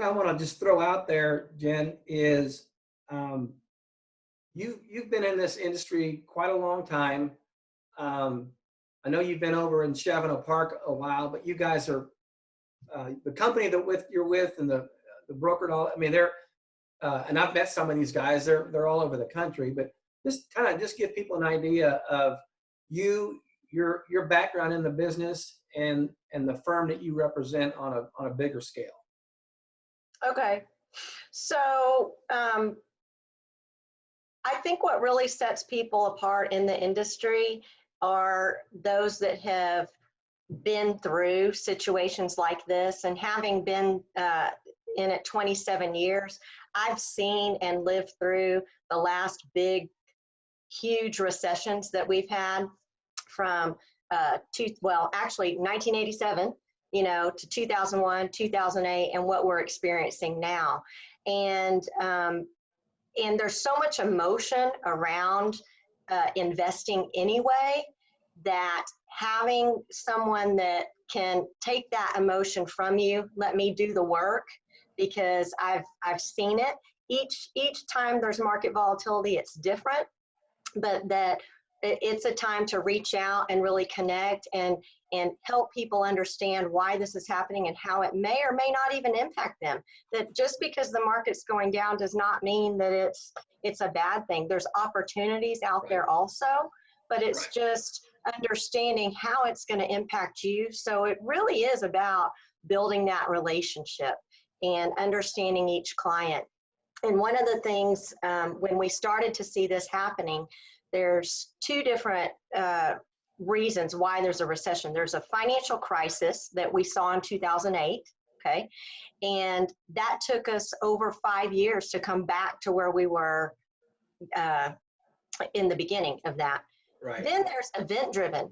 I want to just throw out there, Jen, is um, you've been in this industry quite a long time. Um, I know you've been over in Chavano Park a while, but you guys are the company that you're with and the broker and all. I mean, they're and I've met some of these guys. They're all over the country, but just kind of just give people an idea of your background in the business and the firm that you represent on a bigger scale. Okay. So I think what really sets people apart in the industry are those that have been through situations like this. And having been in it 27 years, I've seen and lived through the last big, huge recessions that we've had from actually 1987, to 2001, 2008, and what we're experiencing now. And there's so much emotion around investing anyway, that having someone that can take that emotion from you, let me do the work, because I've seen it. Each time there's market volatility, it's different, but that it's a time to reach out and really connect and help people understand why this is happening and how it may or may not even impact them. That just because the market's going down does not mean that it's a bad thing. There's opportunities out there also, but it's just understanding how it's going to impact you. So it really is about building that relationship and understanding each client. And one of the things, when we started to see this happening, there's two different reasons why there's a recession. There's a financial crisis that we saw in 2008, okay? And that took us over 5 years to come back to where we were in the beginning of that. Right. Then there's event-driven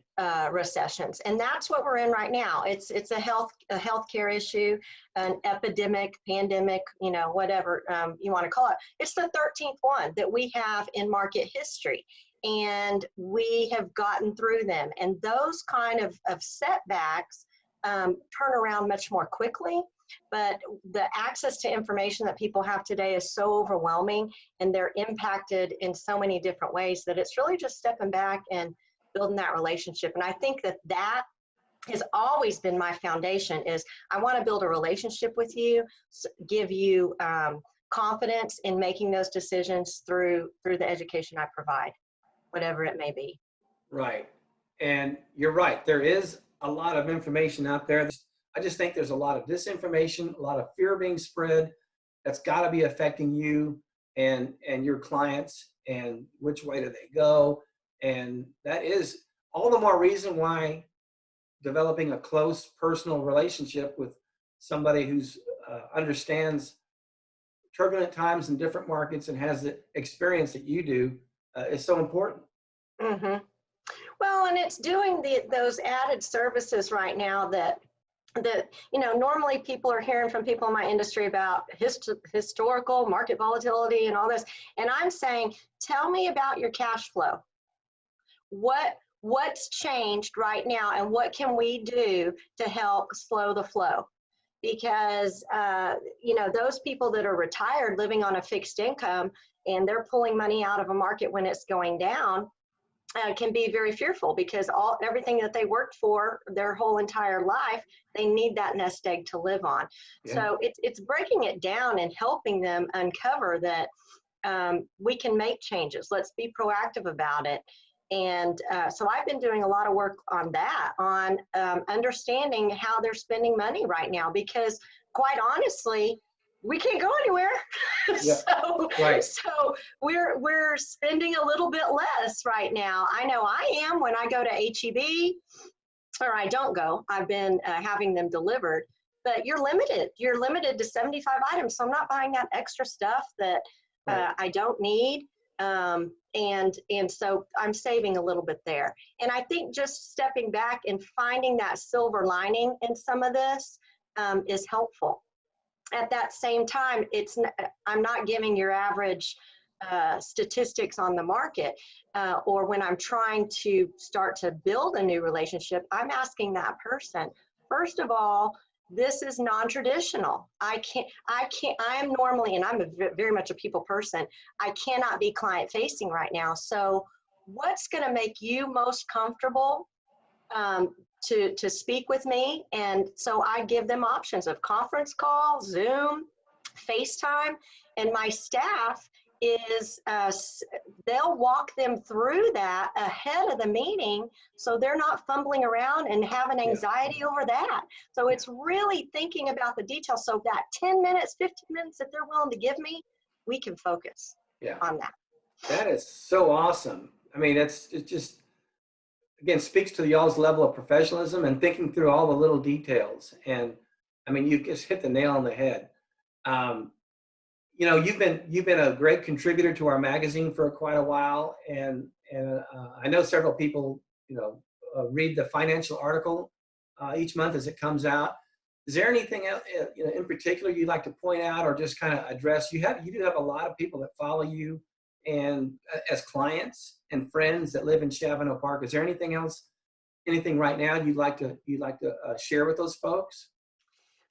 recessions, and that's what we're in right now. It's a healthcare issue, an epidemic, pandemic, whatever you want to call it. It's the 13th one that we have in market history, and we have gotten through them. And those kind of setbacks turn around much more quickly. But the access to information that people have today is so overwhelming, and they're impacted in so many different ways, that it's really just stepping back and building that relationship. And I think that has always been my foundation, is I want to build a relationship with you, give you confidence in making those decisions through the education I provide, whatever it may be. Right. And you're right. There is a lot of information out there. I just think there's a lot of disinformation, a lot of fear being spread that's got to be affecting you and your clients, and which way do they go. And that is all the more reason why developing a close personal relationship with somebody who's understands turbulent times in different markets and has the experience that you do is so important. Mm-hmm. Well, and it's doing those added services right now that normally people are hearing from people in my industry about historical market volatility and all this. And I'm saying, tell me about your cash flow. What's changed right now, and what can we do to help slow the flow? Because, those people that are retired living on a fixed income and they're pulling money out of a market when it's going down, can be very fearful, because everything that they worked for their whole entire life, they need that nest egg to live on. Yeah. So it's breaking it down and helping them uncover that we can make changes. Let's be proactive about it. And so I've been doing a lot of work on that, on understanding how they're spending money right now, because quite honestly, we can't go anywhere. Yeah. So we're spending a little bit less right now. I know I am when I go to HEB, or I don't go. I've been having them delivered, but you're limited. You're limited to 75 items. So I'm not buying that extra stuff that I don't need. And so I'm saving a little bit there. And I think just stepping back and finding that silver lining in some of this is helpful. At that same time, I'm not giving your average statistics on the market, or when I'm trying to start to build a new relationship, I'm asking that person, first of all, this is non-traditional. I am normally, and I'm very much a people person, I cannot be client facing right now. So what's going to make you most comfortable to speak with me? And so I give them options of conference call, Zoom, FaceTime, and my staff is they'll walk them through that ahead of the meeting, so they're not fumbling around and having anxiety over that. So it's really thinking about the details, so that 10 minutes, 15 minutes that they're willing to give me, we can focus on that. That is so awesome. I mean, it just, again, speaks to y'all's level of professionalism and thinking through all the little details. And I mean, you just hit the nail on the head. You know, you've been a great contributor to our magazine for quite a while, and I know several people, you know, read the financial article each month as it comes out. Is there anything else, you know, in particular you'd like to point out or just kind of address? You do have a lot of people that follow you, and as clients and friends that live in Chavano Park. Is there anything else, anything right now you'd like to share with those folks?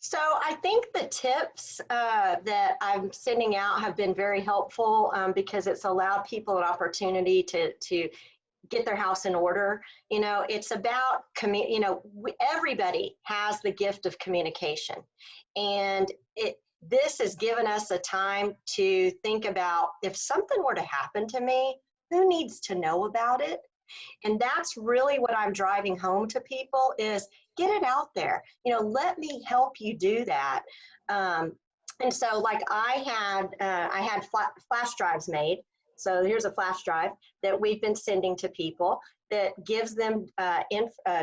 So I think the tips that I'm sending out have been very helpful because it's allowed people an opportunity to get their house in order. You know, it's about, you know, everybody has the gift of communication. And this has given us a time to think about, if something were to happen to me, who needs to know about it? And that's really what I'm driving home to people is get it out there. You know, let me help you do that. And so like I had flash drives made. So here's a flash drive that we've been sending to people that gives them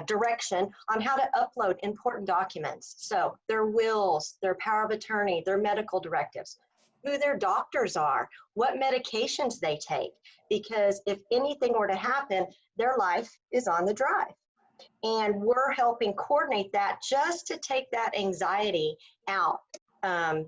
direction on how to upload important documents. So their wills, their power of attorney, their medical directives, who their doctors are, what medications they take, because if anything were to happen, their life is on the drive. And we're helping coordinate that just to take that anxiety out. And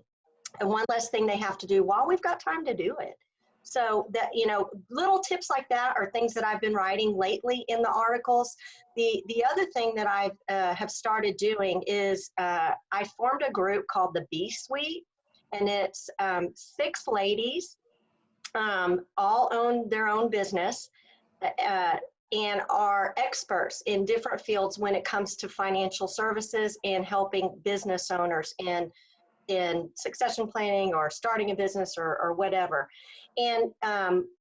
one less thing they have to do while we've got time to do it. So that, you know, little tips like that are things that I've been writing lately in the articles. The other thing that I have started doing is I formed a group called the B Suite, and it's 6 ladies, all own their own business, and are experts in different fields when it comes to financial services and helping business owners in succession planning or starting a business or whatever. And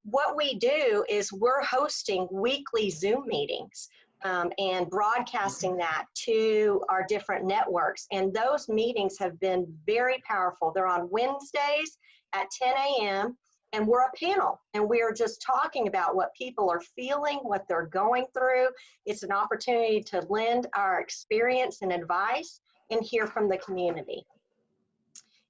what we do is we're hosting weekly Zoom meetings and broadcasting that to our different networks. And those meetings have been very powerful. They're on Wednesdays at 10 a.m. And we're a panel, and we are just talking about what people are feeling, what they're going through. It's an opportunity to lend our experience and advice and hear from the community.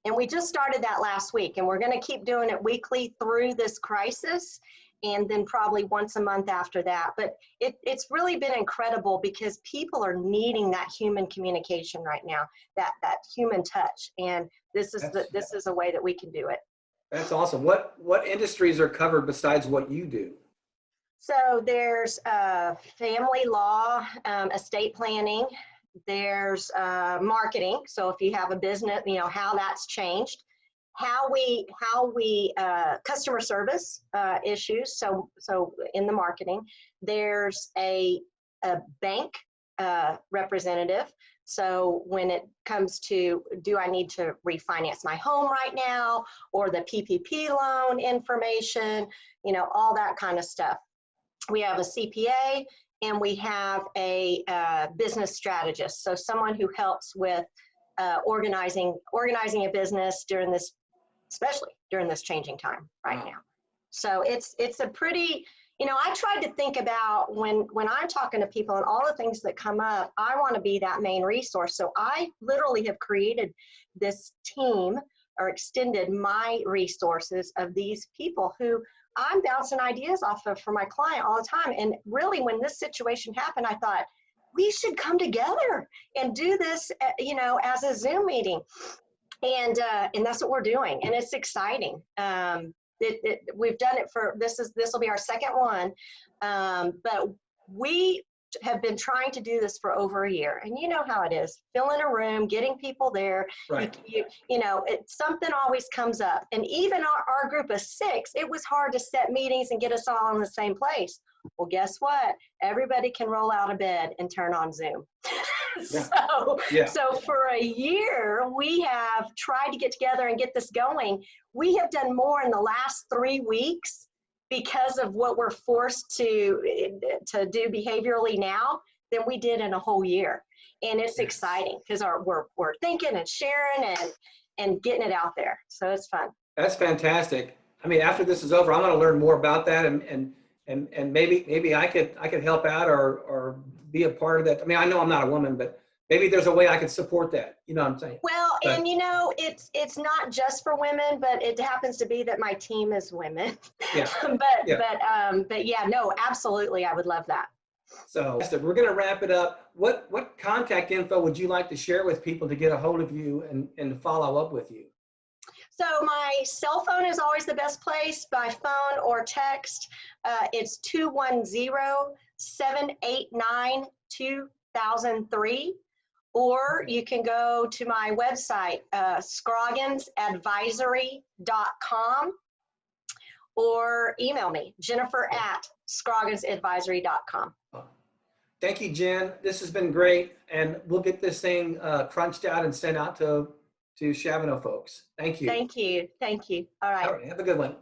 And we just started that last week, and we're going to keep doing it weekly through this crisis, and then probably once a month after that. But it's really been incredible because people are needing that human communication right now, that human touch. And this is a way that we can do it. That's awesome. What industries are covered besides what you do? So there's family law, estate planning. There's marketing. So if you have a business, you know, how that's changed, how we customer service issues. So in the marketing, there's a bank representative. So when it comes to, do I need to refinance my home right now, or the PPP loan information, you know, all that kind of stuff. We have a CPA, and we have a business strategist. So someone who helps with organizing a business during this, especially during this changing time right now. So it's a pretty, you know, I tried to think about when I'm talking to people and all the things that come up, I want to be that main resource. So I literally have created this team or extended my resources of these people who I'm bouncing ideas off of for my client all the time. And really, when this situation happened, I thought we should come together and do this, you know, as a Zoom meeting. And that's what we're doing. And it's exciting. We've done it for, this will be our second one. But we have been trying to do this for over a year, and you know how it is, filling a room, getting people there. Right. You know, something always comes up. And even our group of 6, it was hard to set meetings and get us all in the same place. Well, guess what? Everybody can roll out of bed and turn on Zoom. Yeah. So, Yeah. so for a year, we have tried to get together and get this going. We have done more in the last 3 weeks because of what we're forced to do behaviorally now than we did in a whole year. And it's exciting because we're thinking and sharing and getting it out there. So it's fun. That's fantastic. I mean, after this is over, I want to learn more about that, and maybe I could help out or be a part of that. I mean, I know I'm not a woman, but maybe there's a way I could support that. You know what I'm saying? Well, But, and you know, it's not just for women, but it happens to be that my team is women. yeah. But yeah, no, absolutely, I would love that. So we're going to wrap it up. What contact info would you like to share with people to get a hold of you and follow up with you? So my cell phone is always the best place, by phone or text. It's 210-789-2003. Or you can go to my website, scrogginsadvisory.com, or email me, jennifer@scroggинsadvisory.com. Thank you, Jen. This has been great, and we'll get this thing crunched out and sent out to Chavano folks. Thank you. Thank you. Thank you. All right. All right. Have a good one.